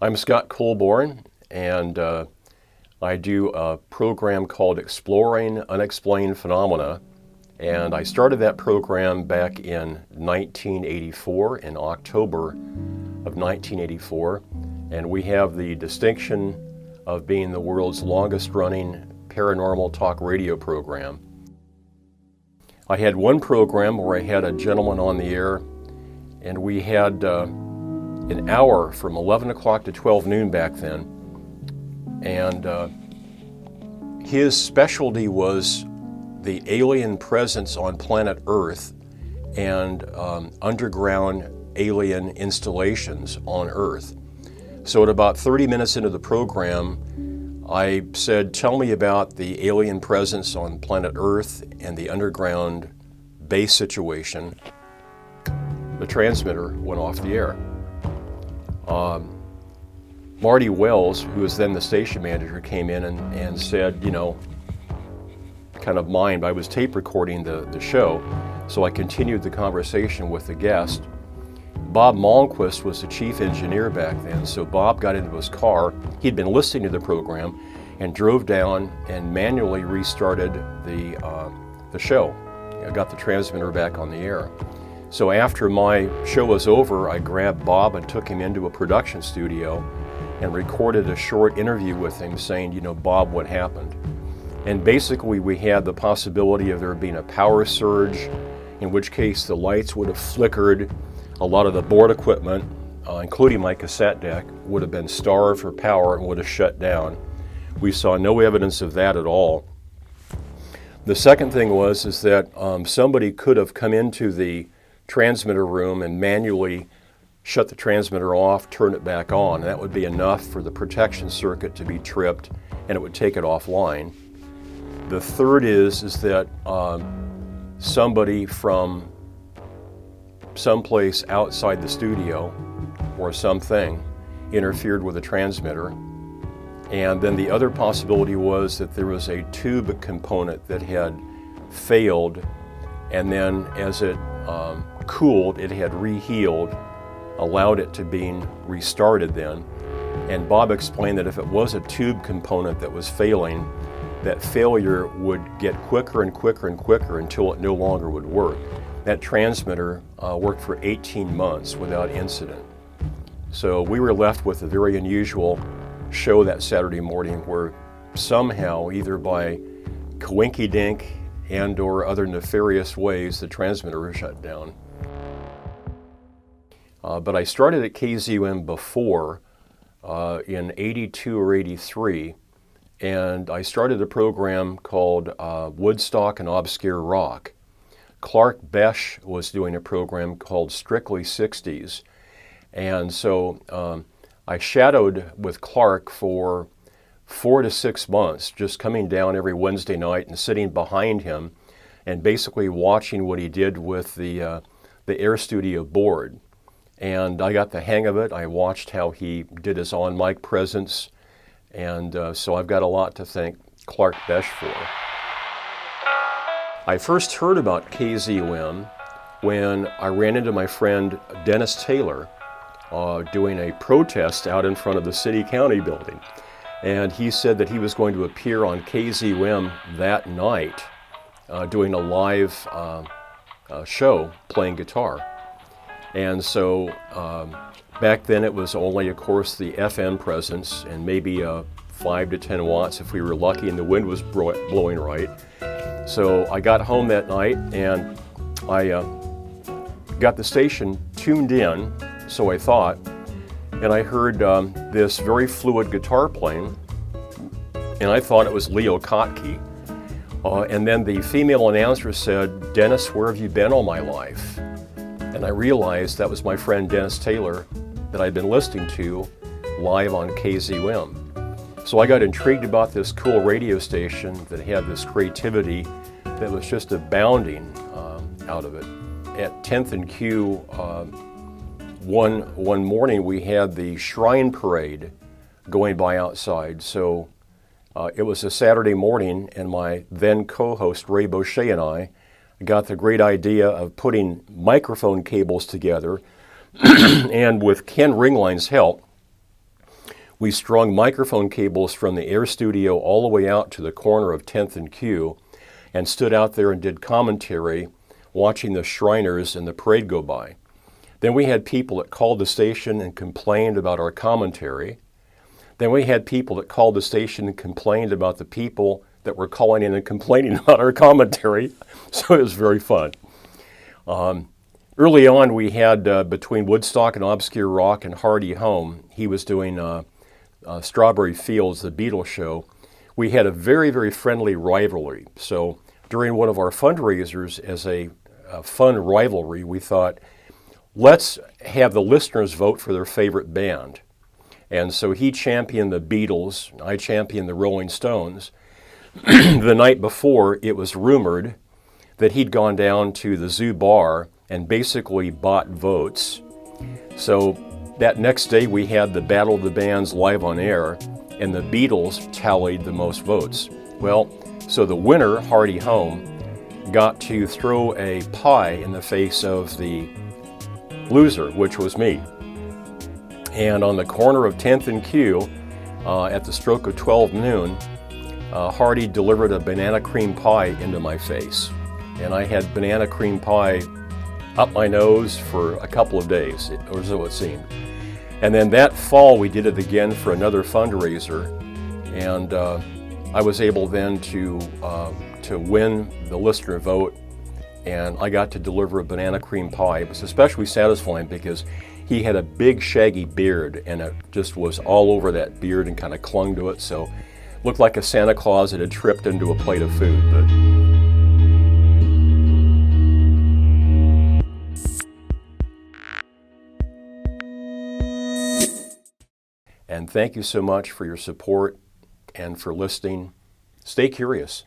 I'm Scott Colborn, and I do a program called Exploring Unexplained Phenomena. And I started that program back in 1984, in October of 1984. And we have the distinction of being the world's longest running paranormal talk radio program. I had one program where I had a gentleman on the air, and we had an hour from 11 o'clock to 12 noon back then. And his specialty was the alien presence on planet Earth and underground alien installations on Earth. So at about 30 minutes into the program, I said, tell me about the alien presence on planet Earth and the underground base situation. The transmitter went off the air. Marty Wells, who was then the station manager, came in and said, kind of mimed. I was tape recording the show, so I continued the conversation with the guest. Bob Malmquist was the chief engineer back then, so Bob got into his car. He'd been listening to the program and drove down and manually restarted the show. I got the transmitter back on the air. So after my show was over, I grabbed Bob and took him into a production studio and recorded a short interview with him saying, Bob, what happened? And basically we had the possibility of there being a power surge, in which case the lights would have flickered. A lot of the board equipment, including my cassette deck, would have been starved for power and would have shut down. We saw no evidence of that at all. The second thing is that somebody could have come into the transmitter room and manually shut the transmitter off, turn it back on. And that would be enough for the protection circuit to be tripped, and it would take it offline. The third is that somebody from someplace outside the studio or something interfered with the transmitter. And then the other possibility was that there was a tube component that had failed, and then as it cooled, it had rehealed, allowed it to be restarted then. And Bob explained that if it was a tube component that was failing, that failure would get quicker and quicker and quicker until it no longer would work. That transmitter worked for 18 months without incident. So we were left with a very unusual show that Saturday morning where somehow, either by coinkydink and or other nefarious ways, the transmitter was shut down. But I started at KZUM before, in 82 or 83, and I started a program called Woodstock and Obscure Rock. Clark Besh was doing a program called Strictly 60s. And so I shadowed with Clark for 4 to 6 months, just coming down every Wednesday night and sitting behind him and basically watching what he did with the Air Studio board. And I got the hang of it. I watched how he did his on-mic presence. And so I've got a lot to thank Clark Besh for. I first heard about KZUM when I ran into my friend Dennis Taylor doing a protest out in front of the city-county building. And he said that he was going to appear on KZUM that night doing a live show playing guitar. And so back then it was only, of course, the FM presence and maybe 5 to 10 watts if we were lucky and the wind was blowing right. So I got home that night and I got the station tuned in, so I thought, and I heard this very fluid guitar playing, and I thought it was Leo Kottke. And then the female announcer said, "Dennis, where have you been all my life?" And I realized that was my friend Dennis Taylor that I'd been listening to live on KZUM. So I got intrigued about this cool radio station that had this creativity that was just abounding out of it. At 10th and Q, one morning we had the Shrine Parade going by outside. So it was a Saturday morning, and my then co-host Ray Boucher and I got the great idea of putting microphone cables together and with Ken Ringline's help, We strung microphone cables from the air studio all the way out to the corner of 10th and Q and stood out there and did commentary, watching the Shriners and the parade go by. Then we had people that called the station and complained about our commentary. Then we had people that called the station and complained about the people that were calling in and complaining about our commentary. So it was very fun. Early on, we had between Woodstock and Obscure Rock and Hardy Home, he was doing Strawberry Fields, the Beatles show. We had a very, very friendly rivalry. So during one of our fundraisers, as a fun rivalry, we thought, let's have the listeners vote for their favorite band. And so he championed the Beatles, I championed the Rolling Stones. The night before, it was rumored that he'd gone down to the Zoo Bar and basically bought votes. So that next day we had the Battle of the Bands live on air, and the Beatles tallied the most votes. Well, so the winner, Hardy Home, got to throw a pie in the face of the loser, which was me. And on the corner of 10th and Q, at the stroke of 12 noon, Hardy delivered a banana cream pie into my face. And I had banana cream pie up my nose for a couple of days, or so it seemed. And then that fall, we did it again for another fundraiser. And I was able then to win the listener vote, and I got to deliver a banana cream pie. It was especially satisfying because he had a big shaggy beard, and it just was all over that beard and kind of clung to it, so looked like a Santa Claus that had tripped into a plate of food. And thank you so much for your support and for listening. Stay curious.